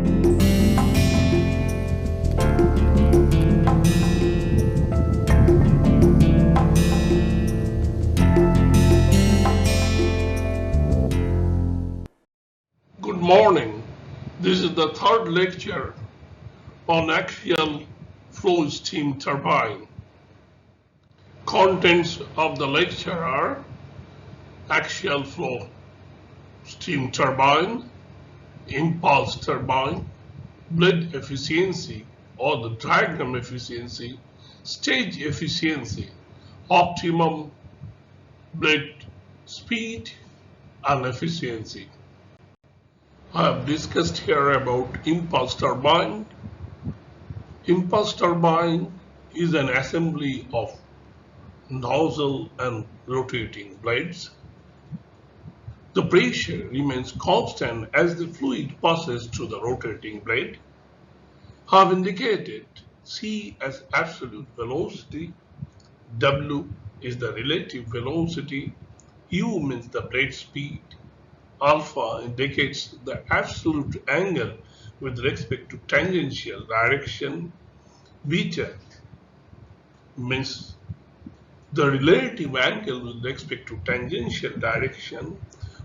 Good morning. This is the third lecture on axial flow steam turbine. Contents of the lecture are axial flow steam turbine, impulse turbine, blade efficiency or the diagram efficiency, stage efficiency, optimum blade speed and efficiency. I have discussed here about impulse turbine. Impulse turbine is an assembly of nozzle and rotating blades. The pressure remains constant as the fluid passes through the rotating blade. I have indicated C as absolute velocity, W is the relative velocity, U means the blade speed, alpha indicates the absolute angle with respect to tangential direction, beta means the relative angle with respect to tangential direction,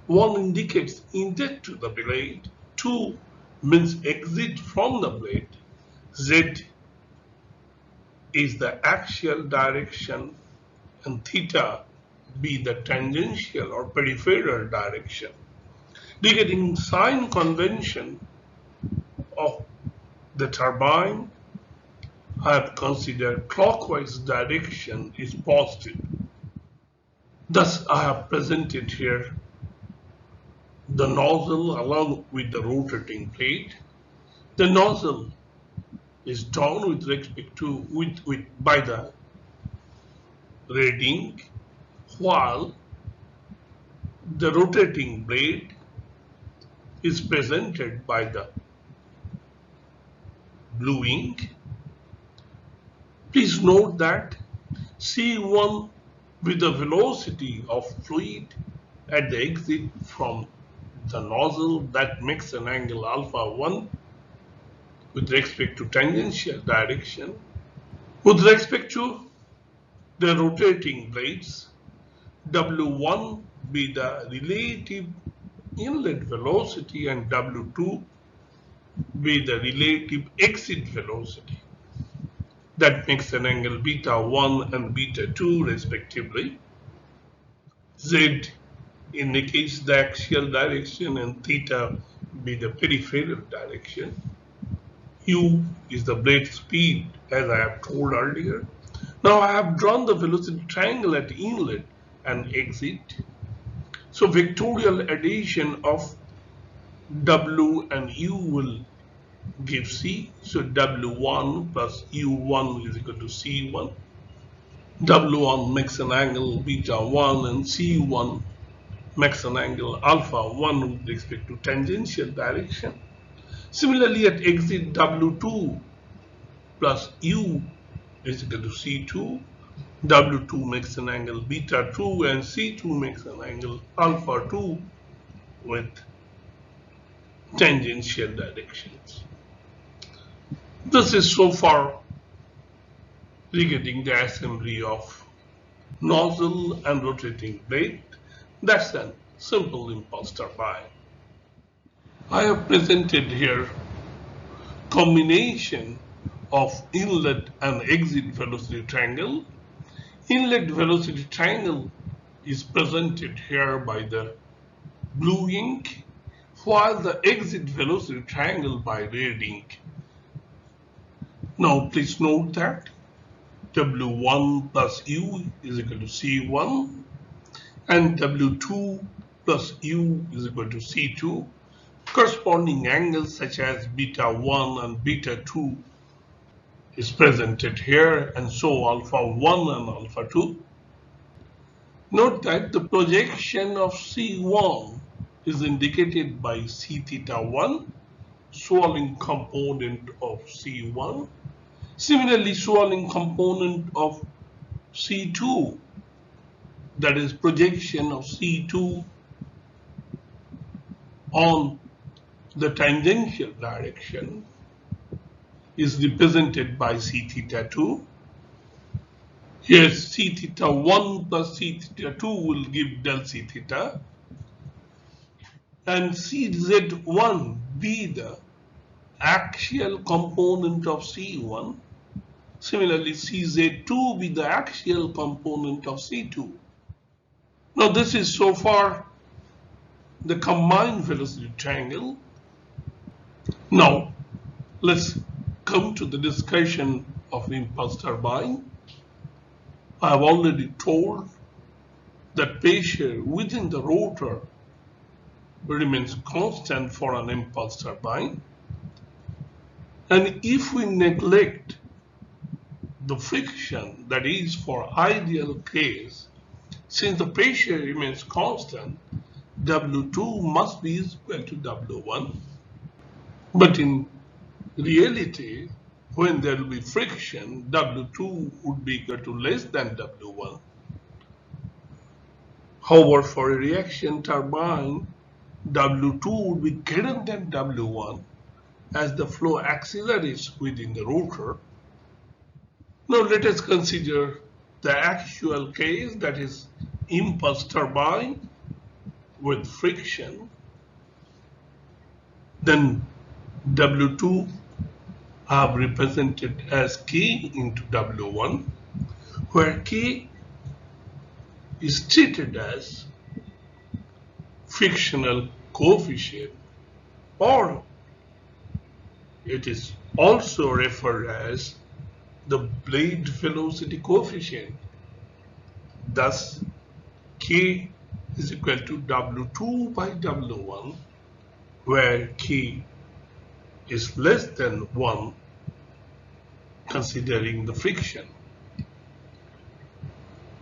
1 indicates inject to the blade, 2 means exit from the blade, Z is the axial direction and theta be the tangential or peripheral direction. Indicating sign convention of the turbine, I have considered clockwise direction is positive. Thus, I have presented here the nozzle along with the rotating blade. The nozzle is down with respect to by the reading, while the rotating blade is presented by the blue ink. Please note that C1 with the velocity of fluid at the exit from the nozzle that makes an angle alpha 1 with respect to tangential direction. With respect to the rotating blades, W1 be the relative inlet velocity and W2 be the relative exit velocity. That makes an angle beta 1 and beta 2 respectively. Z indicates the axial direction and theta be the peripheral direction. U is the blade speed as I have told earlier. Now I have drawn the velocity triangle at inlet and exit. So vectorial addition of W and U will give C. So W1 plus U1 is equal to C1. W1 makes an angle beta 1 and C1 makes an angle alpha 1 with respect to tangential direction. Similarly, at exit W2 plus U is equal to C2. W2 makes an angle beta 2 and C2 makes an angle alpha 2 with tangential directions. This is so far regarding the assembly of nozzle and rotating blade. That's a simple impulse turbine. I have presented here combination of inlet and exit velocity triangle. Inlet velocity triangle is presented here by the blue ink, while the exit velocity triangle by red ink. Now please note that W1 plus U is equal to C1 and W2 plus U is equal to C2. Corresponding angles such as beta 1 and beta 2 is presented here, and so alpha 1 and alpha 2. Note that the projection of C1 is indicated by C theta 1, swirling component of C1. Similarly, swirling component of C2, that is projection of C2 on The tangential direction is represented by c theta 2. Here c theta 1 plus c theta 2 will give del c theta, and cz1 be the axial component of c1. Similarly, cz2 be the axial component of c2. Now this is so far the combined velocity triangle. Now let's come to the discussion of impulse turbine. I have already told that pressure within the rotor remains constant for an impulse turbine, and if we neglect the friction, that is for ideal case, since the pressure remains constant, W2 must be equal to W1. But in reality, when there will be friction, W2 would be equal to less than W1. However, for a reaction turbine, W2 would be greater than W1 as the flow accelerates within the rotor. Now let us consider the actual case, that is impulse turbine with friction. Then W2 I have represented as K into W1, where K is treated as frictional coefficient, or it is also referred as the blade velocity coefficient. Thus, K is equal to W2 by W1, where K is less than 1 considering the friction.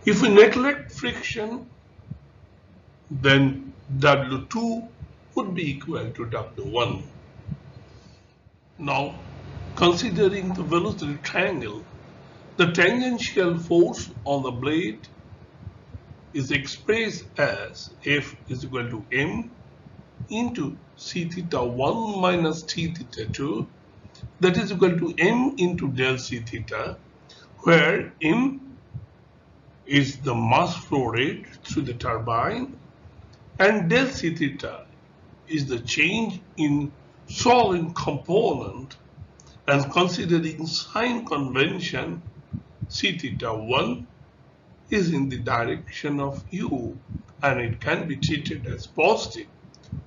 If we neglect friction, then W2 would be equal to W1. Now, considering the velocity triangle, the tangential force on the blade is expressed as F is equal to M into c theta 1 minus t theta 2, that is equal to M into del c theta, where M is the mass flow rate through the turbine and del c theta is the change in solvent component, and considering sign convention, c theta 1 is in the direction of u and it can be treated as positive,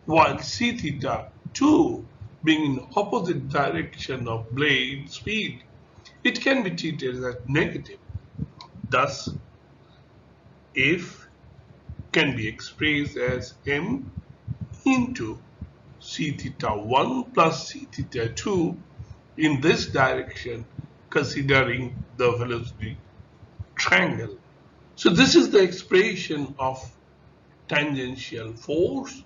while c theta 2 being in opposite direction of blade speed, it can be treated as negative. Thus, F can be expressed as M into c theta 1 plus c theta 2 in this direction, considering the velocity triangle. So this is the expression of tangential force,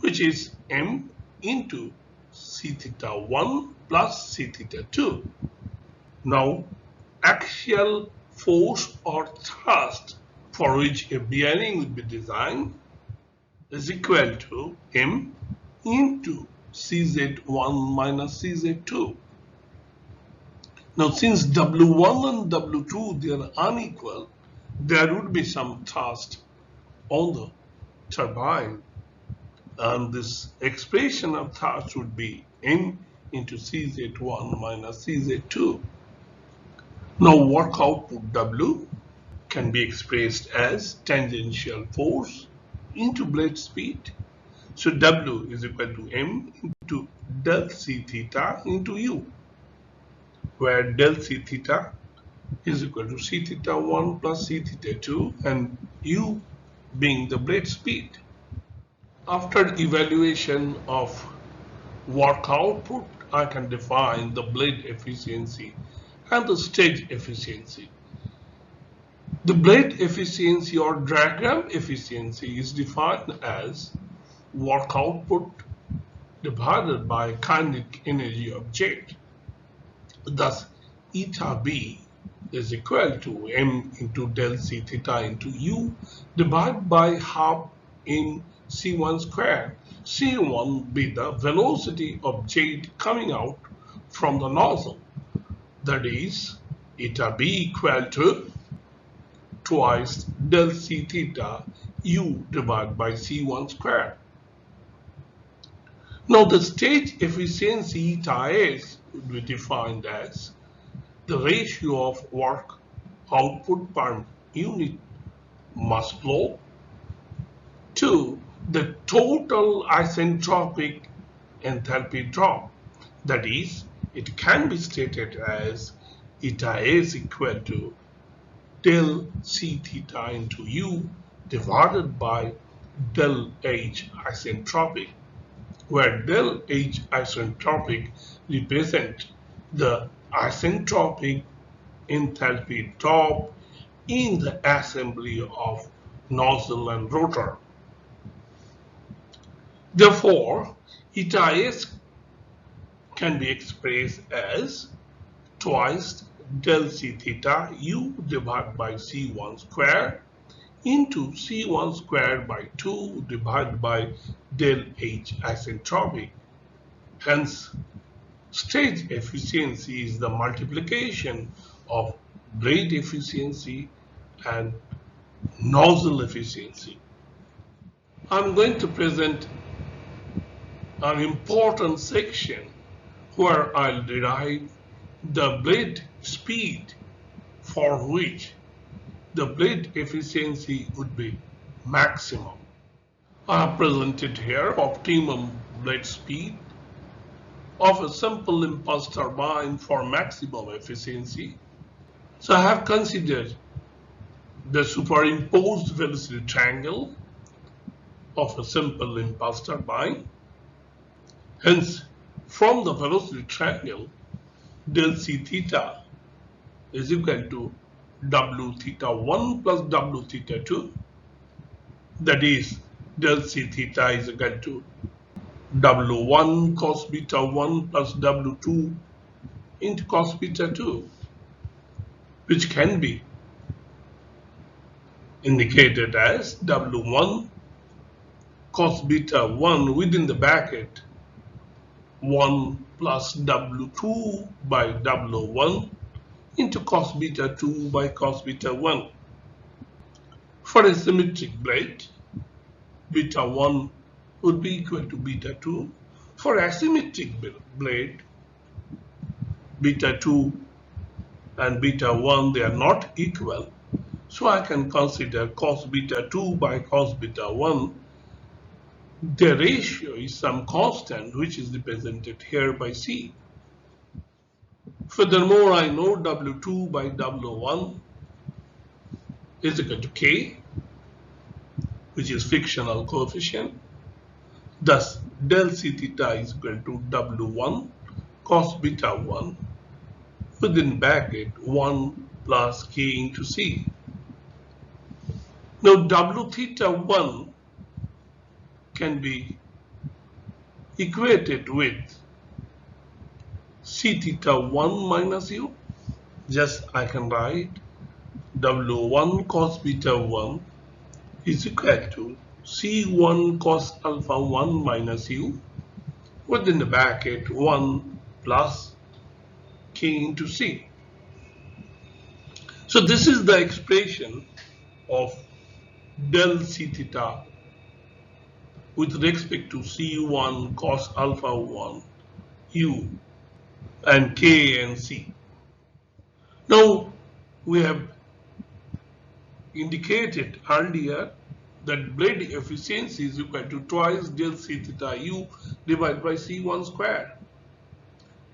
which is M into c theta 1 plus c theta 2. Now, axial force or thrust for which a bearing will be designed is equal to M into Cz1 minus Cz2. Now, since W1 and W2 they are unequal, there would be some thrust on the turbine, and this expression of thrust would be M into Cz1 minus Cz2. Now, work output W can be expressed as tangential force into blade speed. So W is equal to M into del C theta into U, where del C theta is equal to C theta 1 plus C theta 2 and U being the blade speed. After evaluation of work output, I can define the blade efficiency and the stage efficiency. The blade efficiency or diagram efficiency is defined as work output divided by kinetic energy of jet. Thus, eta B is equal to M into del C theta into U divided by half in C1 squared. C1 be the velocity of jet coming out from the nozzle. That is, eta B equal to twice del C theta U divided by C1 squared. Now the stage efficiency eta S would be defined as the ratio of work output per unit mass flow to the total isentropic enthalpy drop. That is, it can be stated as eta S equal to del C theta into U divided by del H isentropic, where del H isentropic represents the isentropic enthalpy drop in the assembly of nozzle and rotor. Therefore, eta S can be expressed as twice del C theta U divided by C1 squared into C1 squared by 2 divided by del H isentropic. Hence, stage efficiency is the multiplication of blade efficiency and nozzle efficiency. I'm going to present an important section where I'll derive the blade speed for which the blade efficiency would be maximum. I have presented here optimum blade speed of a simple impulse turbine for maximum efficiency. So I have considered the superimposed velocity triangle of a simple impulse turbine. Hence, from the velocity triangle, del C theta is equal to W theta 1 plus W theta 2. That is, del C theta is equal to W1 cos beta 1 plus W2 into cos beta 2, which can be indicated as W1 cos beta 1 within the bracket 1 plus W2 by W1 into cos beta 2 by cos beta 1. For a symmetric blade, beta 1 would be equal to beta 2. For asymmetric blade, beta 2 and beta 1, they are not equal. So I can consider cos beta 2 by cos beta 1. The ratio is some constant which is represented here by C. Furthermore, I know W2 by W1 is equal to K, which is frictional coefficient. Thus, del C theta is equal to W1 cos beta 1 within bracket 1 plus K into C. Now, W theta 1 can be equated with C theta 1 minus U. Just I can write W1 cos beta 1 is equal to C1 cos alpha 1 minus U within the bracket 1 plus K into C. So this is the expression of del C theta with respect to C1 cos alpha 1 U and K and C. Now we have indicated earlier that blade efficiency is equal to twice del C theta U divided by C1 squared.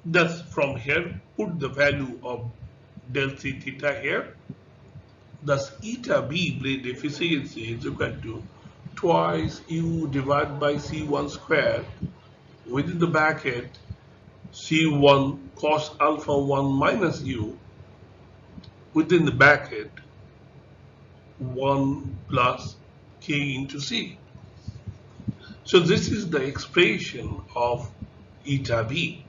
Thus from here put the value of del C theta here. Thus eta B blade efficiency is equal to twice U divided by C1 squared within the bracket C1 cos alpha 1 minus U within the bracket 1 plus K into C. So this is the expression of eta B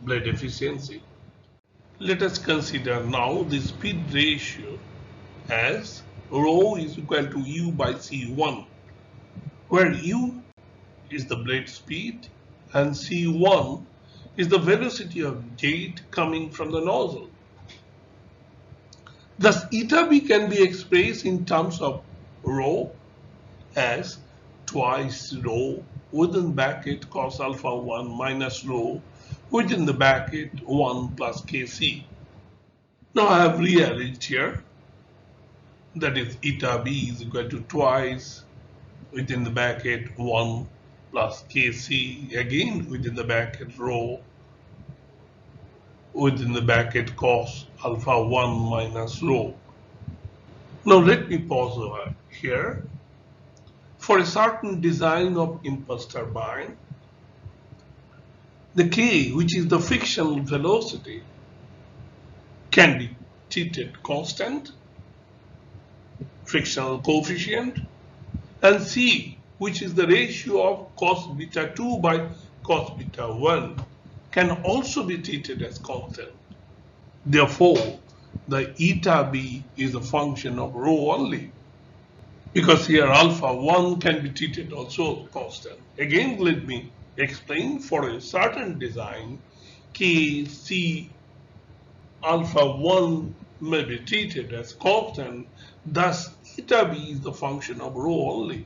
blade efficiency. Let us consider now the speed ratio as rho is equal to U by C1. where U is the blade speed and C1 is the velocity of jet coming from the nozzle. Thus, eta B can be expressed in terms of rho as twice rho within bracket cos alpha 1 minus rho within the bracket 1 plus Kc. Now I have rearranged here, that is eta B is equal to twice within the bracket 1 plus Kc, again within the bracket rho within the bracket cos alpha 1 minus rho. Now let me pause here. For a certain design of impulse turbine, the K, which is the frictional velocity, can be treated constant, frictional coefficient, and C, which is the ratio of cos beta 2 by cos beta 1, can also be treated as constant. Therefore, the eta B is a function of rho only, because here alpha 1 can be treated also constant. Again, let me explain. For a certain design, K, C, alpha 1 may be treated as constant. Thus, eta B is the function of rho only.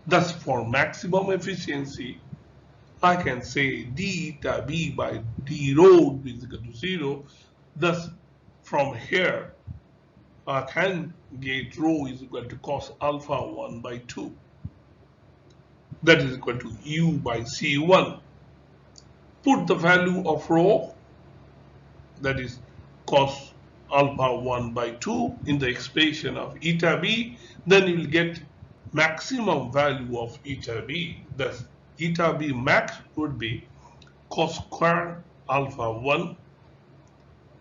Thus, for maximum efficiency, I can say d eta B by d rho is equal to 0. Thus, from here, I can get rho is equal to cos alpha 1 by 2. That is equal to U by C1. Put the value of rho, that is cos alpha 1 by 2, in the expression of eta B, then you will get maximum value of eta B. Thus, eta B max would be cos square alpha 1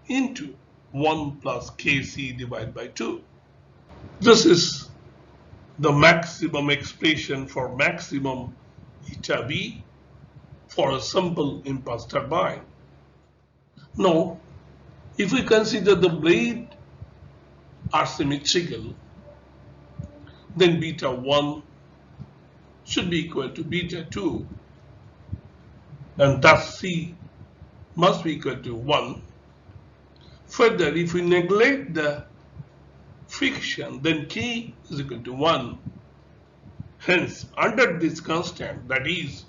into 1 plus Kc divided by 2. This is the maximum expression for maximum eta B for a simple impulse turbine. Now, if we consider the blade are symmetrical, then beta 1 should be equal to beta 2, and thus C must be equal to 1. Further, if we neglect the friction, then K is equal to 1. Hence, under this constant, that is,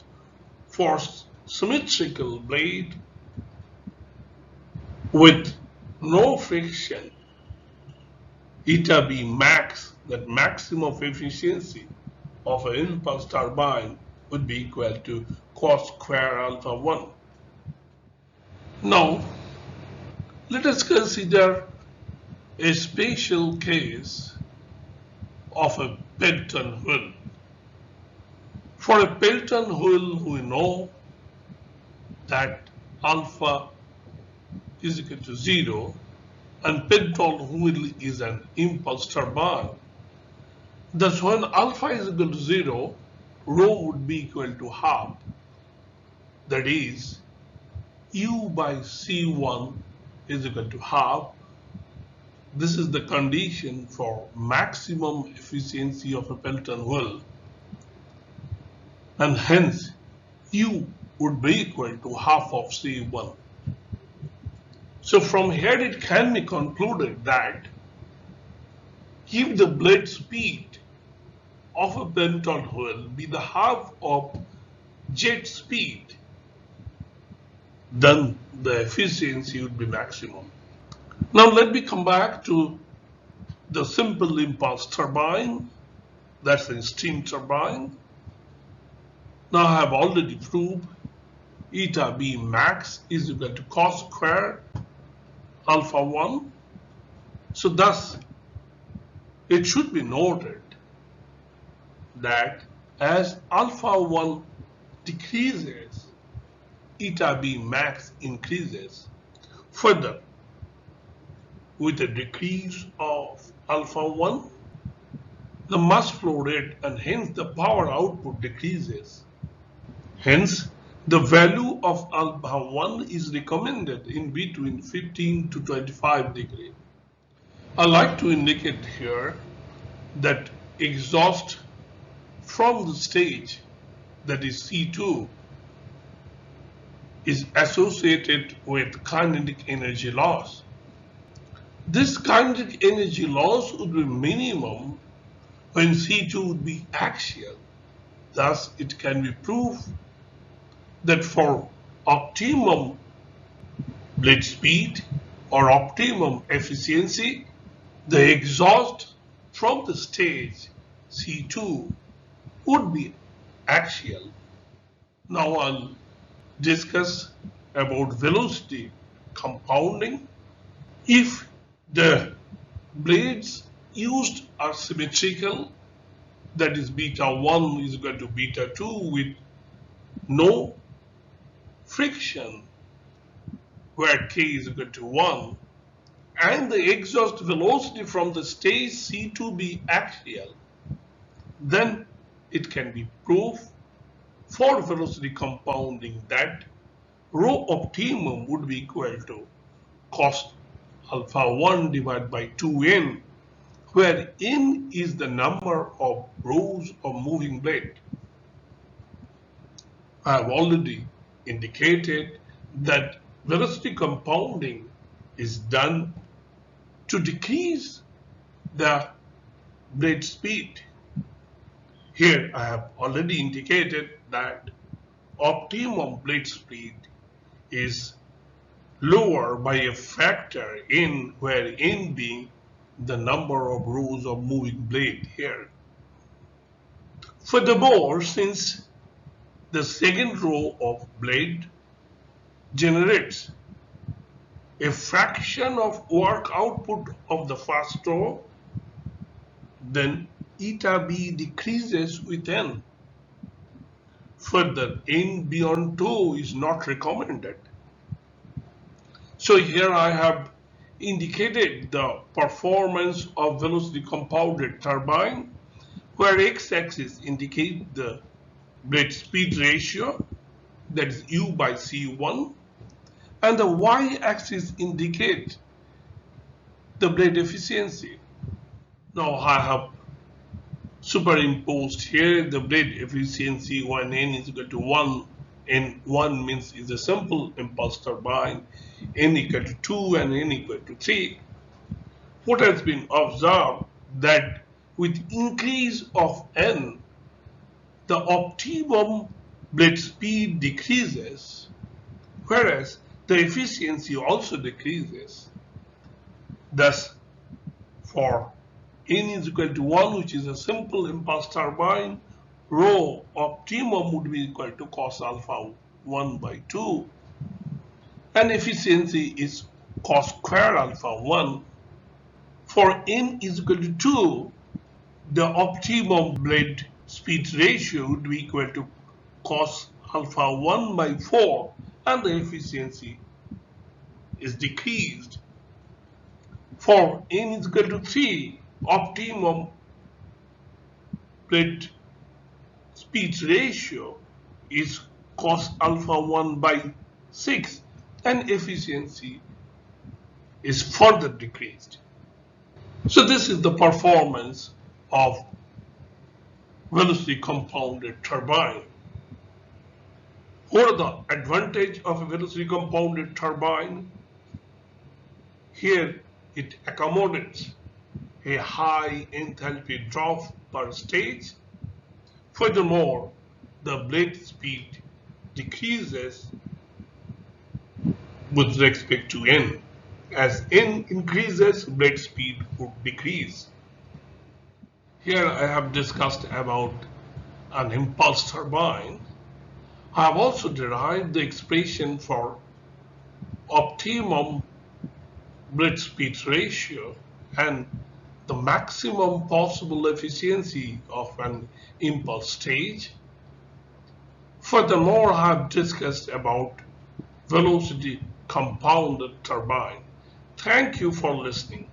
for symmetrical blade with no friction, eta B max, that maximum efficiency of an impulse turbine, would be equal to cos square alpha 1. Now, let us consider a special case of a Builtin wheel. For a Builtin wheel, we know that alpha is equal to 0, and Builtin wheel is an impulse turbine. Thus, when alpha is equal to 0, rho would be equal to half. That is, U by C1 is equal to half. This is the condition for maximum efficiency of a Builtin wheel, and hence U would be equal to half of C1. So from here it can be concluded that if the blade speed of a Builtin wheel be the half of jet speed, then the efficiency would be maximum. Now let me come back to the simple impulse turbine, that's a steam turbine. Now I have already proved eta B max is equal to cos square alpha 1. So thus it should be noted that as alpha 1 decreases, eta B max increases. Further, with a decrease of alpha 1, the mass flow rate and hence the power output decreases. Hence, the value of alpha 1 is recommended in between 15 to 25 degrees. I like to indicate here that exhaust from the stage, that is C2, is associated with kinetic energy loss. This kinetic energy loss would be minimum when C2 would be axial. Thus, it can be proved that for optimum blade speed or optimum efficiency, the exhaust from the stage C2 would be axial. Now I'll discuss about velocity compounding. If the blades used are symmetrical, that is beta 1 is equal to beta 2 with no friction where k is equal to 1, and the exhaust velocity from the stage C2 be axial, then it can be proved for velocity compounding that rho optimum would be equal to cos alpha 1 divided by 2n, where n is the number of rows of moving blade. I have already indicated that velocity compounding is done to decrease the blade speed. Here I have already indicated that optimum blade speed is lower by a factor n, where n being the number of rows of moving blade here. Furthermore, since the second row of blade generates a fraction of work output of the first row, then eta b decreases with n. Further, n beyond 2 is not recommended. So here I have indicated the performance of velocity compounded turbine, where x-axis indicates the blade speed ratio, that is U by C1, and the y-axis indicates the blade efficiency. Now I have superimposed here the blade efficiency when n is equal to 1, and 1 means is a simple impulse turbine, n equal to 2 and n equal to 3. What has been observed that with increase of n, the optimum blade speed decreases, whereas the efficiency also decreases. Thus, for n is equal to 1, which is a simple impulse turbine, rho optimum would be equal to cos alpha 1 by 2, and efficiency is cos square alpha 1. For n is equal to 2, the optimum blade speed ratio would be equal to cos alpha 1 by 4, and the efficiency is decreased. For n is equal to 3, optimum blade speed ratio is cos alpha 1 by 6, and efficiency is further decreased. So this is the performance of velocity compounded turbine. What are the advantages of a velocity compounded turbine? Here it accommodates a high enthalpy drop per stage. Furthermore, the blade speed decreases with respect to n. As n increases, blade speed would decrease. Here I have discussed about an impulse turbine. I have also derived the expression for optimum blade speed ratio and the maximum possible efficiency of an impulse stage. Furthermore, I have discussed about velocity compounded turbine. Thank you for listening.